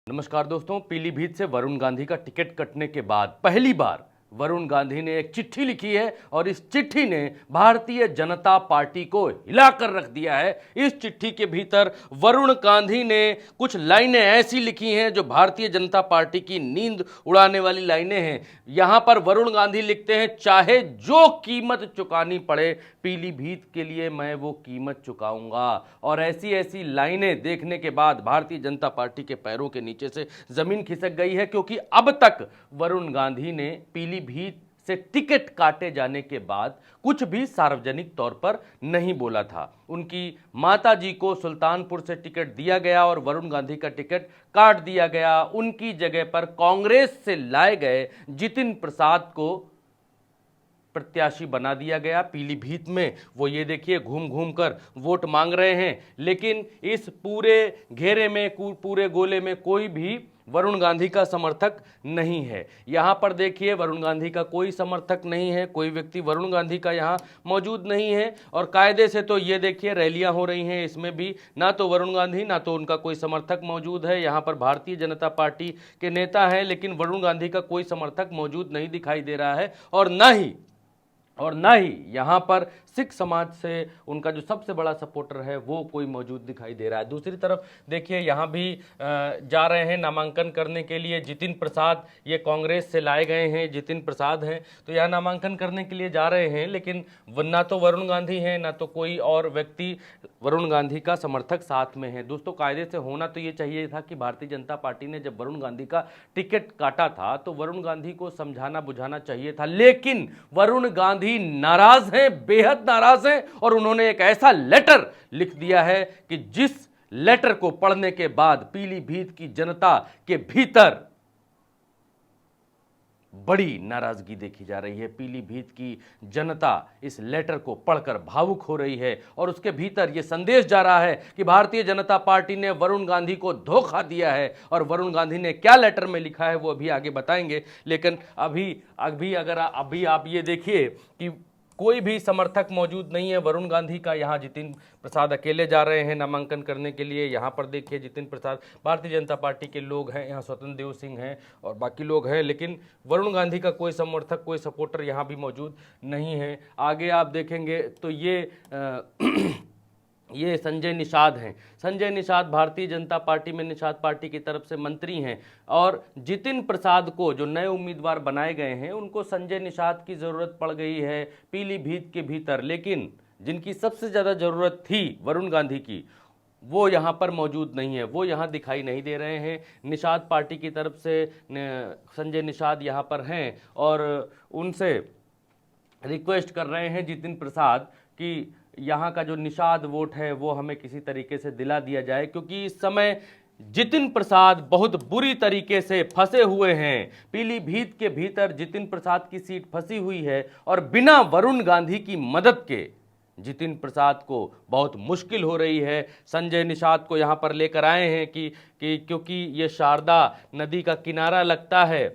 नमस्कार दोस्तों, पीलीभीत से वरुण गांधी का टिकट कटने के बाद पहली बार वरुण गांधी ने एक चिट्ठी लिखी है और इस चिट्ठी ने भारतीय जनता पार्टी को हिलाकर रख दिया है। इस चिट्ठी के भीतर वरुण गांधी ने कुछ लाइनें ऐसी लिखी हैं जो भारतीय जनता पार्टी की नींद उड़ाने वाली लाइनें हैं। यहां पर वरुण गांधी लिखते हैं, चाहे जो कीमत चुकानी पड़े पीलीभीत के लिए मैं वो कीमत चुकाऊंगा। और ऐसी ऐसी लाइनें देखने के बाद भारतीय जनता पार्टी के पैरों के नीचे से जमीन खिसक गई है, क्योंकि अब तक वरुण गांधी ने पीलीभीत से टिकट काटे जाने के बाद कुछ भी सार्वजनिक तौर पर नहीं बोला था। उनकी माताजी को सुल्तानपुर से टिकट दिया गया और वरुण गांधी का टिकट काट दिया गया। उनकी जगह पर कांग्रेस से लाए गए जितिन प्रसाद को प्रत्याशी बना दिया गया पीलीभीत में। वो ये देखिए घूम घूम कर वोट मांग रहे हैं, लेकिन इस पूरे घेरे में, पूरे गोले में कोई भी वरुण गांधी का समर्थक नहीं है। यहां पर देखिए वरुण गांधी का कोई समर्थक नहीं है, कोई व्यक्ति वरुण गांधी का यहां मौजूद नहीं है। और कायदे से तो ये देखिए रैलियां हो रही हैं, इसमें भी ना तो वरुण गांधी ना तो उनका कोई समर्थक मौजूद है। यहां पर भारतीय जनता पार्टी के नेता हैं, लेकिन वरुण गांधी का कोई समर्थक मौजूद नहीं दिखाई दे रहा है। और ना ही यहाँ पर सिख समाज से उनका जो सबसे बड़ा सपोर्टर है वो कोई मौजूद दिखाई दे रहा है। दूसरी तरफ देखिए यहाँ भी जा रहे हैं नामांकन करने के लिए जितिन प्रसाद। ये कांग्रेस से लाए गए हैं जितिन प्रसाद हैं, तो यहाँ नामांकन करने के लिए जा रहे हैं, लेकिन ना तो वरुण गांधी हैं ना तो कोई और व्यक्ति वरुण गांधी का समर्थक साथ में है। दोस्तों, कायदे से होना तो ये चाहिए था कि भारतीय जनता पार्टी ने जब वरुण गांधी का टिकट काटा था तो वरुण गांधी को समझाना बुझाना चाहिए था, लेकिन वरुण गांधी नाराज हैं, बेहद नाराज हैं। और उन्होंने एक ऐसा लेटर लिख दिया है कि जिस लेटर को पढ़ने के बाद पीलीभीत की जनता के भीतर बड़ी नाराजगी देखी जा रही है। पीलीभीत की जनता इस लेटर को पढ़कर भावुक हो रही है और उसके भीतर यह संदेश जा रहा है कि भारतीय जनता पार्टी ने वरुण गांधी को धोखा दिया है। और वरुण गांधी ने क्या लेटर में लिखा है वो अभी आगे बताएंगे, लेकिन अभी आप ये देखिए कि कोई भी समर्थक मौजूद नहीं है वरुण गांधी का। यहाँ जितिन प्रसाद अकेले जा रहे हैं नामांकन करने के लिए। यहाँ पर देखिए जितिन प्रसाद भारतीय जनता पार्टी के लोग हैं, यहाँ स्वतंत्र देव सिंह हैं और बाकी लोग हैं, लेकिन वरुण गांधी का कोई समर्थक, कोई सपोर्टर यहाँ भी मौजूद नहीं है। आगे आप देखेंगे तो ये संजय निषाद हैं। संजय निषाद भारतीय जनता पार्टी में निषाद पार्टी की तरफ से मंत्री हैं और जितिन प्रसाद को जो नए उम्मीदवार बनाए गए हैं उनको संजय निषाद की ज़रूरत पड़ गई है पीलीभीत के भीतर। लेकिन जिनकी सबसे ज़्यादा ज़रूरत थी वरुण गांधी की, वो यहाँ पर मौजूद नहीं है, वो यहाँ दिखाई नहीं दे रहे हैं। निषाद पार्टी की तरफ से संजय निषाद यहाँ पर हैं और उनसे रिक्वेस्ट कर रहे हैं जितिन प्रसाद कि यहाँ का जो निषाद वोट है वो हमें किसी तरीके से दिला दिया जाए, क्योंकि इस समय जितिन प्रसाद बहुत बुरी तरीके से फंसे हुए हैं। पीलीभीत के भीतर जितिन प्रसाद की सीट फंसी हुई है और बिना वरुण गांधी की मदद के जितिन प्रसाद को बहुत मुश्किल हो रही है। संजय निषाद को यहाँ पर लेकर आए हैं कि क्योंकि ये शारदा नदी का किनारा लगता है।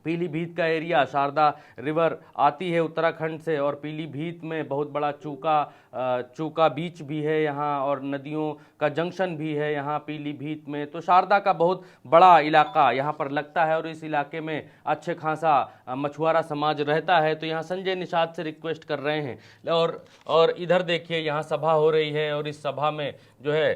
पीलीभीत का एरिया, शारदा रिवर आती है उत्तराखंड से और पीलीभीत में बहुत बड़ा चूका बीच भी है यहाँ और नदियों का जंक्शन भी है यहाँ पीलीभीत में। तो शारदा का बहुत बड़ा इलाका यहाँ पर लगता है और इस इलाके में अच्छे खासा मछुआरा समाज रहता है। तो यहाँ संजय निषाद से रिक्वेस्ट कर रहे हैं। और इधर देखिए यहाँ सभा हो रही है और इस सभा में जो है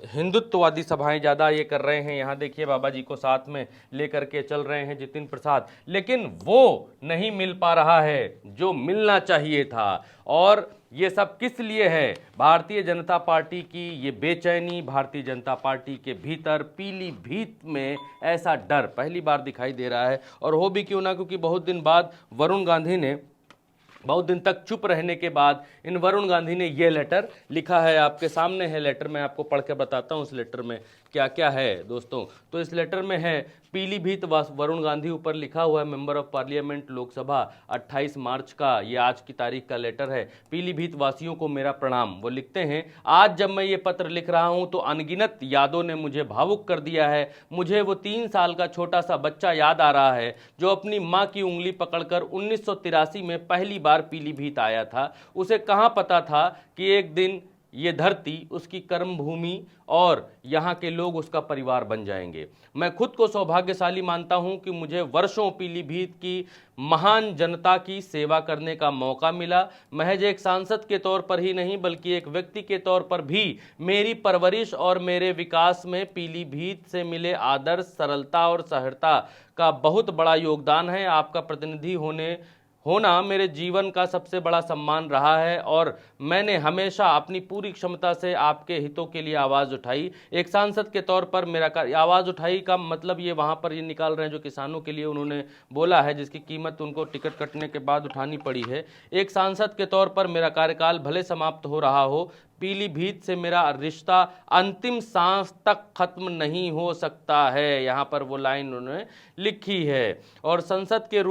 हिंदुत्ववादी सभाएं ज़्यादा ये कर रहे हैं। यहाँ देखिए बाबा जी को साथ में लेकर के चल रहे हैं जितिन प्रसाद, लेकिन वो नहीं मिल पा रहा है जो मिलना चाहिए था। और ये सब किस लिए है? भारतीय जनता पार्टी की ये बेचैनी, भारतीय जनता पार्टी के भीतर पीलीभीत में ऐसा डर पहली बार दिखाई दे रहा है। और हो भी क्यों ना, क्योंकि बहुत दिन बाद वरुण गांधी ने, बहुत दिन तक चुप रहने के बाद इन वरुण गांधी ने ये लेटर लिखा है। आपके सामने है लेटर, मैं आपको पढ़ के बताता हूँ इस लेटर में क्या क्या है दोस्तों। तो इस लेटर में है पीलीभीत वरुण गांधी ऊपर लिखा हुआ है, मेंबर ऑफ पार्लियामेंट लोकसभा, 28 मार्च का, ये आज की तारीख का लेटर है। पीलीभीत वासियों को मेरा प्रणाम। वो लिखते हैं, आज जब मैं ये पत्र लिख रहा हूँ तो अनगिनत यादों ने मुझे भावुक कर दिया है। मुझे वो 3 साल का छोटा सा बच्चा याद आ रहा है जो अपनी माँ की उंगली पकड़कर 1983 में पहली बार पीलीभीत आया था। उसे कहाँ पता था कि एक दिन ये धरती उसकी कर्म भूमि और यहाँ के लोग उसका परिवार बन जाएंगे। मैं खुद को सौभाग्यशाली मानता हूँ कि मुझे वर्षों पीलीभीत की महान जनता की सेवा करने का मौका मिला। महज एक सांसद के तौर पर ही नहीं बल्कि एक व्यक्ति के तौर पर भी मेरी परवरिश और मेरे विकास में पीलीभीत से मिले आदर्श, सरलता और सहृदता का बहुत बड़ा योगदान है। आपका प्रतिनिधि होना मेरे जीवन का सबसे बड़ा सम्मान रहा है और मैंने हमेशा अपनी पूरी क्षमता से आपके हितों के लिए आवाज़ उठाई। एक सांसद के तौर पर मेरा आवाज़ उठाई का मतलब ये वहाँ पर ये निकाल रहे हैं जो किसानों के लिए उन्होंने बोला है, जिसकी कीमत उनको टिकट कटने के बाद उठानी पड़ी है। एक सांसद के तौर पर मेरा कार्यकाल भले समाप्त हो रहा हो, पीलीभीत से मेरा रिश्ता अंतिम सांस तक खत्म नहीं हो सकता है। यहाँ पर वो लाइन उन्होंने लिखी है। और सांसद के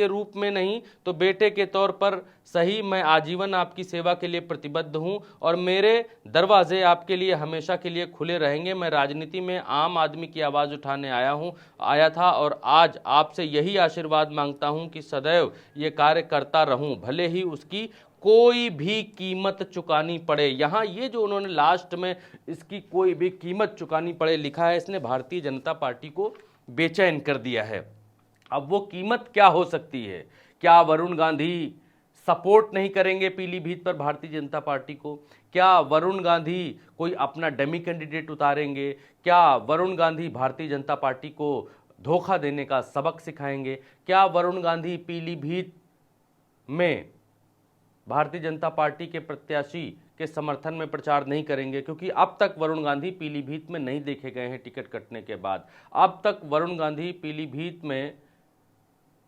रूप में नहीं तो बेटे के तौर पर सही मैं आजीवन आपकी सेवा के लिए प्रतिबद्ध हूँ और मेरे दरवाजे आपके लिए हमेशा के लिए खुले रहेंगे। मैं राजनीति में आम आदमी की आवाज़ उठाने आया था और आज आपसे यही आशीर्वाद मांगता हूँ कि सदैव ये कार्य करता रहूँ, भले ही उसकी कोई भी कीमत चुकानी पड़े। यहाँ ये जो उन्होंने लास्ट में इसकी कोई भी कीमत चुकानी पड़े लिखा है, इसने भारतीय जनता पार्टी को बेचैन कर दिया है। अब वो कीमत क्या हो सकती है? क्या वरुण गांधी सपोर्ट नहीं करेंगे पीलीभीत पर भारतीय जनता पार्टी को? क्या वरुण गांधी कोई अपना डमी कैंडिडेट उतारेंगे? क्या वरुण गांधी भारतीय जनता पार्टी को धोखा देने का सबक सिखाएंगे? क्या वरुण गांधी पीलीभीत में भारतीय जनता पार्टी के प्रत्याशी के समर्थन में प्रचार नहीं करेंगे? क्योंकि अब तक वरुण गांधी पीलीभीत में नहीं देखे गए हैं टिकट कटने के बाद। अब तक वरुण गांधी पीलीभीत में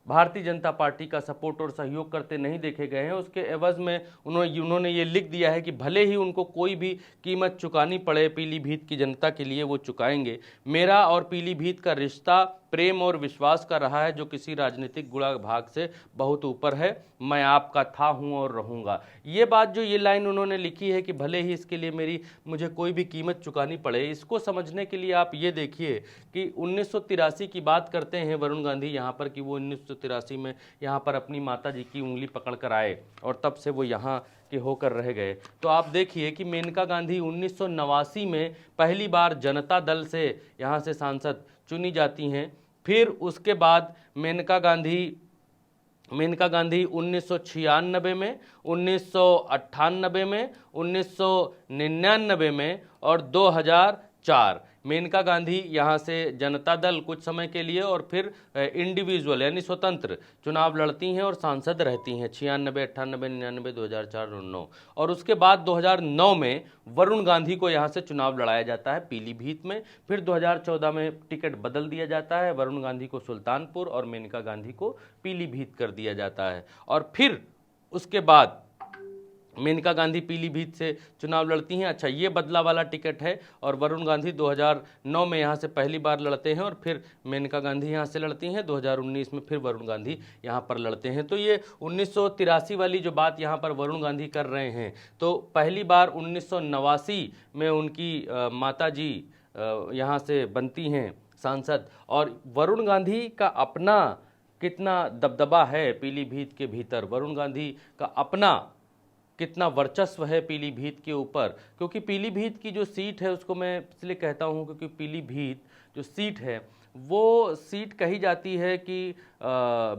भारतीय जनता पार्टी का सपोर्ट और सहयोग करते नहीं देखे गए हैं। उसके एवज में उन्होंने ये लिख दिया है कि भले ही उनको कोई भी कीमत चुकानी पड़े पीलीभीत की जनता के लिए, वो चुकाएंगे। मेरा और पीलीभीत का रिश्ता प्रेम और विश्वास का रहा है जो किसी राजनीतिक गुणा भाग से बहुत ऊपर है। मैं आपका था, हूँ और रहूँगा। ये बात जो ये लाइन उन्होंने लिखी है कि भले ही इसके लिए मुझे कोई भी कीमत चुकानी पड़े, इसको समझने के लिए आप ये देखिए कि 1983 की बात करते हैं वरुण गांधी यहाँ पर कि वो 1983 में यहाँ पर अपनी माता जी की उंगली पकड़ कर आए और तब से वो यहाँ के होकर रह गए। तो आप देखिए कि मेनका गांधी 1989 में पहली बार जनता दल से यहाँ से सांसद चुनी जाती हैं। फिर उसके बाद मेनका गांधी 1996 में, 1998 में, 1999 में और 2004 मेनका गांधी यहाँ से जनता दल कुछ समय के लिए और फिर इंडिविजुअल यानी स्वतंत्र चुनाव लड़ती हैं और सांसद रहती हैं 96, 98, 99, 2004 और 2009। और उसके बाद 2009 में वरुण गांधी को यहाँ से चुनाव लड़ाया जाता है पीलीभीत में। फिर 2014 में टिकट बदल दिया जाता है, वरुण गांधी को सुल्तानपुर और मेनका गांधी को पीलीभीत कर दिया जाता है। और फिर उसके बाद मेनका गांधी पीलीभीत से चुनाव लड़ती हैं। अच्छा, ये बदला वाला टिकट है और वरुण गांधी 2009 में यहाँ से पहली बार लड़ते हैं और फिर मेनका गांधी यहाँ से लड़ती हैं। 2019 में फिर वरुण गांधी यहाँ पर लड़ते हैं। तो ये 1983 वाली जो बात यहाँ पर वरुण गांधी कर रहे हैं, तो पहली बार 1989 में उनकी माता जी यहाँ से बनती हैं सांसद। और वरुण गांधी का अपना कितना दबदबा है पीलीभीत के भीतर, वरुण गांधी का अपना कितना वर्चस्व है पीलीभीत के ऊपर। क्योंकि पीलीभीत की जो सीट है उसको मैं इसलिए कहता हूँ क्योंकि पीलीभीत जो सीट है वो सीट कही जाती है कि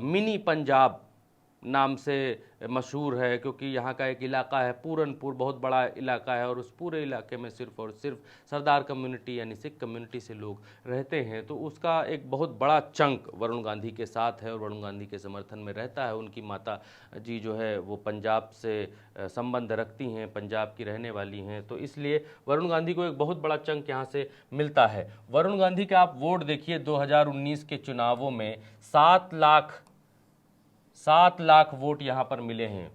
मिनी पंजाब नाम से मशहूर है, क्योंकि यहाँ का एक इलाका है पूरनपुर, बहुत बड़ा इलाका है और उस पूरे इलाके में सिर्फ और सिर्फ सरदार कम्युनिटी यानी सिख कम्युनिटी से लोग रहते हैं। तो उसका एक बहुत बड़ा चंक वरुण गांधी के साथ है और वरुण गांधी के समर्थन में रहता है। उनकी माता जी जो है वो पंजाब से संबंध रखती हैं, पंजाब की रहने वाली हैं, तो इसलिए वरुण गांधी को एक बहुत बड़ा चंक यहाँ से मिलता है। वरुण गांधी का आप वोट देखिए 2019 के चुनावों में 7 लाख वोट यहाँ पर मिले हैं।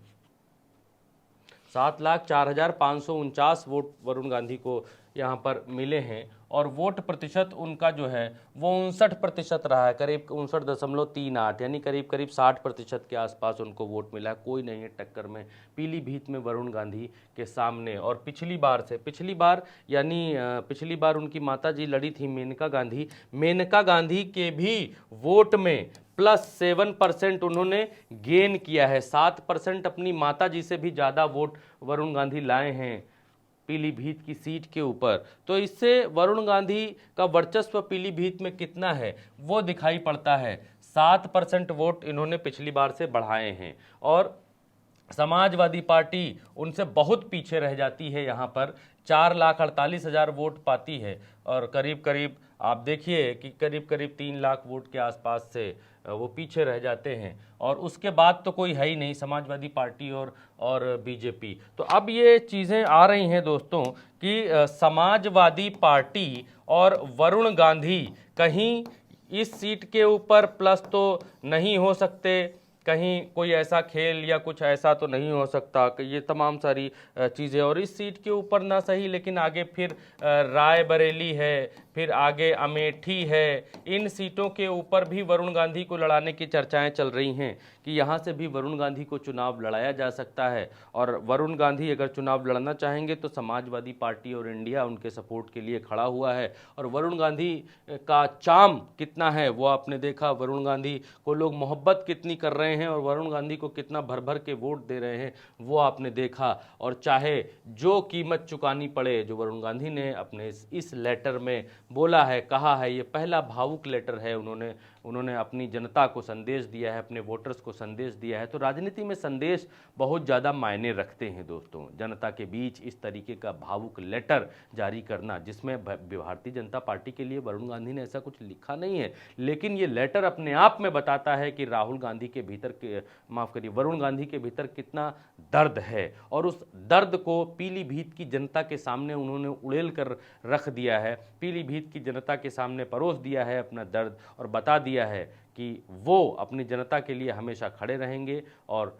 7,04,549 वोट वरुण गांधी को यहाँ पर मिले हैं और वोट प्रतिशत उनका जो है वो 59% रहा है, करीब 59.38, यानी करीब करीब 60% के आसपास उनको वोट मिला है। कोई नहीं है टक्कर में पीलीभीत में वरुण गांधी के सामने। और पिछली बार उनकी माता जी लड़ी थी मेनका गांधी के भी वोट में +7% उन्होंने गेन किया है। 7% अपनी माता जी से भी ज़्यादा वोट वरुण गांधी लाए हैं पीलीभीत की सीट के ऊपर। तो इससे वरुण गांधी का वर्चस्व पीलीभीत में कितना है वो दिखाई पड़ता है। 7% वोट इन्होंने पिछली बार से बढ़ाए हैं और समाजवादी पार्टी उनसे बहुत पीछे रह जाती है। यहाँ पर 4,48,000 वोट पाती है और करीब करीब आप देखिए कि करीब करीब 3 लाख वोट के आसपास से वो पीछे रह जाते हैं और उसके बाद तो कोई है ही नहीं, समाजवादी पार्टी और बीजेपी। तो अब ये चीज़ें आ रही हैं दोस्तों कि समाजवादी पार्टी और वरुण गांधी कहीं इस सीट के ऊपर प्लस तो नहीं हो सकते, कहीं कोई ऐसा खेल या कुछ ऐसा तो नहीं हो सकता कि ये तमाम सारी चीज़ें। और इस सीट के ऊपर ना सही लेकिन आगे फिर रायबरेली है, फिर आगे अमेठी है, इन सीटों के ऊपर भी वरुण गांधी को लड़ाने की चर्चाएं चल रही हैं कि यहाँ से भी वरुण गांधी को चुनाव लड़ाया जा सकता है। और वरुण गांधी अगर चुनाव लड़ना चाहेंगे तो समाजवादी पार्टी और इंडिया उनके सपोर्ट के लिए खड़ा हुआ है। और वरुण गांधी का चार्म कितना है वो आपने देखा, वरुण गांधी को लोग मोहब्बत कितनी कर रहे हैं और वरुण गांधी को कितना भर भर के वोट दे रहे हैं वो आपने देखा। और चाहे जो कीमत चुकानी पड़े, जो वरुण गांधी ने अपने इस लेटर में बोला है, कहा है, ये पहला भावुक लेटर है। उन्होंने अपनी जनता को संदेश दिया है, अपने वोटर्स को संदेश दिया है। तो राजनीति में संदेश बहुत ज़्यादा मायने रखते हैं दोस्तों। जनता के बीच इस तरीके का भावुक लेटर जारी करना, जिसमें भारतीय जनता पार्टी के लिए वरुण गांधी ने ऐसा कुछ लिखा नहीं है, लेकिन ये लेटर अपने आप में बताता है कि राहुल गांधी के भीतर वरुण गांधी के भीतर कितना दर्द है। और उस दर्द को पीलीभीत की जनता के सामने उन्होंने उड़ेल कर रख दिया है, पीलीभीत की जनता के सामने परोस दिया है अपना दर्द और बता दिया है कि वो अपनी जनता के लिए हमेशा खड़े रहेंगे। और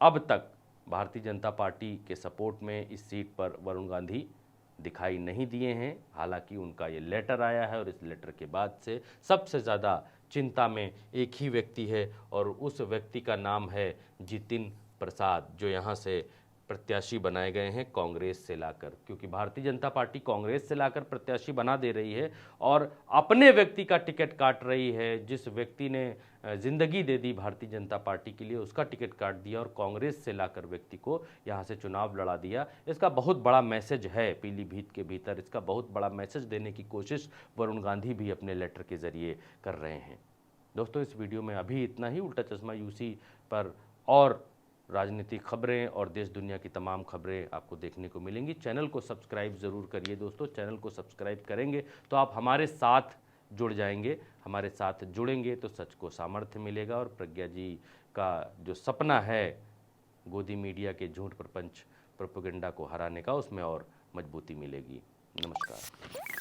अब तक भारतीय जनता पार्टी के सपोर्ट में इस सीट पर वरुण गांधी दिखाई नहीं दिए हैं। हालांकि उनका ये लेटर आया है और इस लेटर के बाद से सबसे ज़्यादा चिंता में एक ही व्यक्ति है और उस व्यक्ति का नाम है जितिन प्रसाद, जो यहाँ से प्रत्याशी बनाए गए हैं कांग्रेस से लाकर, क्योंकि भारतीय जनता पार्टी कांग्रेस से लाकर प्रत्याशी बना दे रही है और अपने व्यक्ति का टिकट काट रही है। जिस व्यक्ति ने जिंदगी दे दी भारतीय जनता पार्टी के लिए उसका टिकट काट दिया और कांग्रेस से लाकर व्यक्ति को यहाँ से चुनाव लड़ा दिया। इसका बहुत बड़ा मैसेज है पीलीभीत के भीतर, इसका बहुत बड़ा मैसेज देने की कोशिश वरुण गांधी भी अपने लेटर के जरिए कर रहे हैं। दोस्तों इस वीडियो में अभी इतना ही। उल्टा चश्मा यूसी पर और राजनीतिक खबरें और देश दुनिया की तमाम खबरें आपको देखने को मिलेंगी। चैनल को सब्सक्राइब ज़रूर करिए दोस्तों। चैनल को सब्सक्राइब करेंगे तो आप हमारे साथ जुड़ जाएंगे, हमारे साथ जुड़ेंगे तो सच को सामर्थ्य मिलेगा और प्रज्ञा जी का जो सपना है गोदी मीडिया के झूठ प्रपंच प्रोपेगेंडा को हराने का, उसमें और मजबूती मिलेगी। नमस्कार।